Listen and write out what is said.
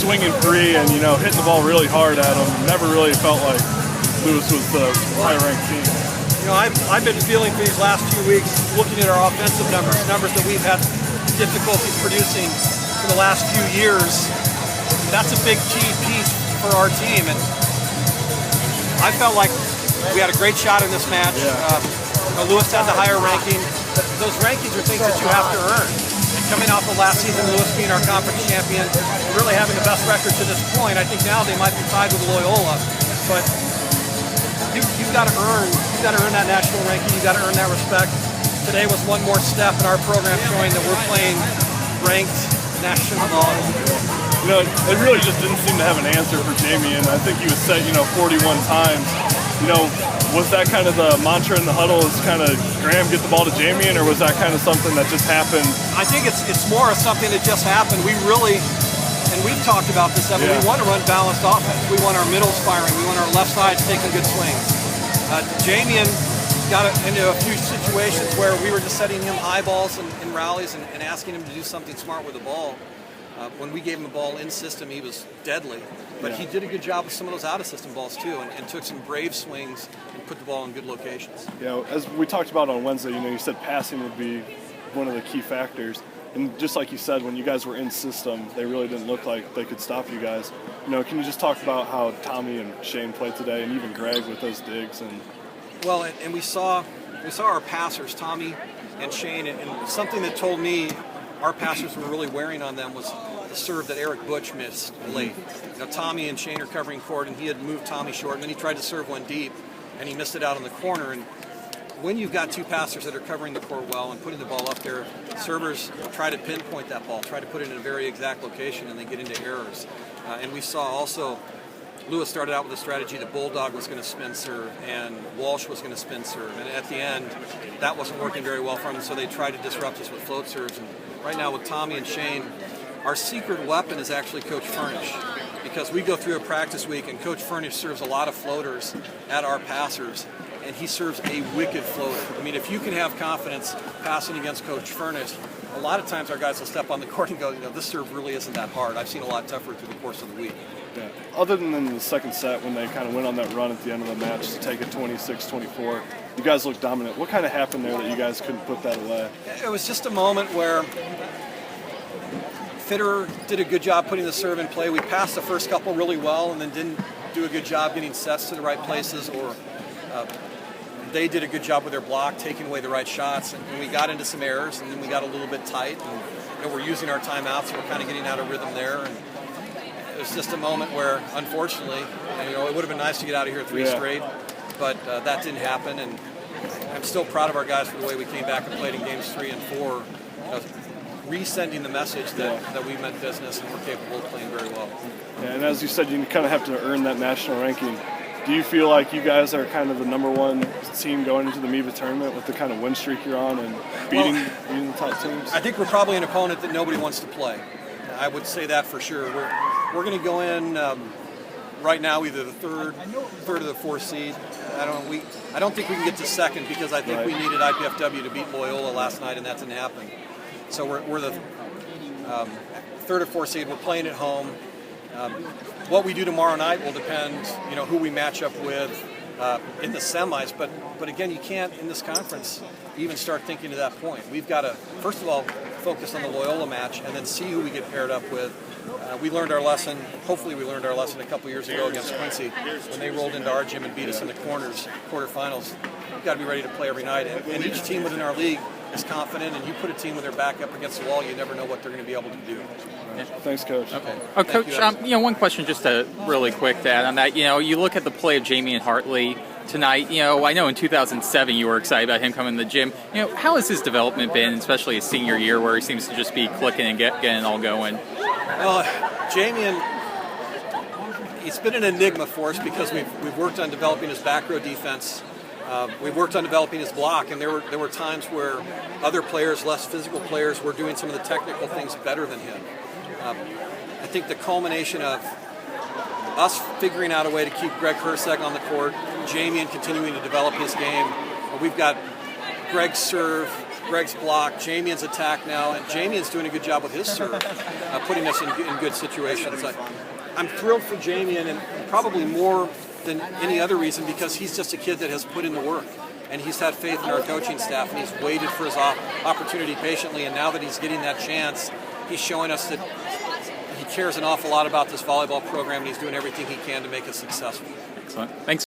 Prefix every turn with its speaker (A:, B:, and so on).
A: swinging free and, hitting the ball really hard at him. Never really felt like Lewis was the high-ranked team.
B: I've been feeling for these last 2 weeks, looking at our offensive numbers that we've had difficulties producing for the last few years. That's a big key piece for our team, and I felt like we had a great shot in this match.
A: Yeah.
B: Lewis had the higher ranking. Those rankings are things that you have to earn. And coming off of last season, Lewis being our conference champion, really having the best record to this point, I think now they might be tied with Loyola. But you've got to earn that national ranking. You've got to earn that respect. Today was one more step in our program showing that we're playing ranked national ball.
A: It really just didn't seem to have an answer for Jamie, and I think he was set, 41 times. Was that kind of the mantra in the huddle, is kind of Graham get the ball to Jamie, or was that kind of something that just happened?
B: I think it's more of something that just happened. We really, and we've talked about this, we want to run balanced offense. We want our middles firing. We want our left sides taking good swings. Jamie got into a few situations where we were just setting him high balls in rallies and asking him to do something smart with the ball. When we gave him the ball in system, he was deadly. But he did a good job with some of those out-of-system balls, too, and took some brave swings and put the ball in good locations.
A: As we talked about on Wednesday, you said passing would be one of the key factors. And just like you said, when you guys were in system, they really didn't look like they could stop you guys. Can you just talk about how Tommy and Shane played today, and even Greg with those digs?
B: Well, and we saw our passers, Tommy and Shane, and something that told me our passers were really wearing on them was the serve that Eric Butch missed late. Tommy and Shane are covering court, and he had moved Tommy short, and then he tried to serve one deep, and he missed it out in the corner. And when you've got two passers that are covering the court well and putting the ball up there, servers try to pinpoint that ball, try to put it in a very exact location, and they get into errors. And we saw also Lewis started out with a strategy that Bulldog was going to spin serve and Walsh was going to spin serve. And at the end, that wasn't working very well for them, so they tried to disrupt us with float serves. And right now with Tommy and Shane, our secret weapon is actually Coach Furnish, because we go through a practice week and Coach Furnish serves a lot of floaters at our passers, and he serves a wicked floater. I mean, if you can have confidence passing against Coach Furnish, a lot of times our guys will step on the court and go, this serve really isn't that hard. I've seen a lot tougher through the course of the week.
A: Yeah. Other than in the second set when they kind of went on that run at the end of the match to take it 26-24, you guys looked dominant. What kind of happened there that you guys couldn't put that away?
B: It was just a moment where Fitterer did a good job putting the serve in play. We passed the first couple really well and then didn't do a good job getting sets to the right places, or they did a good job with their block, taking away the right shots, and we got into some errors, and then we got a little bit tight, and we're using our timeouts, so we're kind of getting out of rhythm there, and it was just a moment where, unfortunately, it would have been nice to get out of here three straight, but that didn't happen, and I'm still proud of our guys for the way we came back and played in games 3 and 4, resending the message that we meant business and we're capable of playing very well.
A: Yeah, and as you said, you kind of have to earn that national ranking. Do you feel like you guys are kind of the number one team going into the MIVA tournament with the kind of win streak you're on and beating the top teams?
B: I think we're probably an opponent that nobody wants to play. I would say that for sure. We're going to go in right now either the third or the fourth seed. I don't think we can get to second because I think we needed IPFW to beat Loyola last night and that didn't happen. So we're the third or fourth seed. We're playing at home. What we do tomorrow night will depend, who we match up with in the semis. But again, you can't in this conference even start thinking to that point. We've got to, first of all, focus on the Loyola match and then see who we get paired up with. We learned our lesson. Hopefully, we learned our lesson a couple years ago against Quincy when they rolled into our gym and beat us in the quarterfinals. We've got to be ready to play every night. And each team within our league is confident, and you put a team with their back up against the wall, you never know what they're going to be able to do.
A: Thanks, Coach.
B: Okay.
C: Coach, one question just really quick to add on that. You look at the play of Jamie and Hartley tonight. I know in 2007 you were excited about him coming to the gym. How has his development been, especially his senior year, where he seems to just be clicking and getting it all going?
B: Well, Jamie, it's been an enigma for us because we've worked on developing his back row defense. We've worked on developing his block, and there were times where other players, less physical players, were doing some of the technical things better than him. I think the culmination of us figuring out a way to keep Greg Herseg on the court, Jamie continuing to develop his game. We've got Greg's serve Greg's block, Jamien's attack now, and Jamien's doing a good job with his serve, putting us in good situations. I'm thrilled for Jamien, and probably more than any other reason because he's just a kid that has put in the work. And he's had faith in our coaching staff, and he's waited for his opportunity patiently. And now that he's getting that chance, he's showing us that he cares an awful lot about this volleyball program, and he's doing everything he can to make it successful.
C: Excellent. Thanks.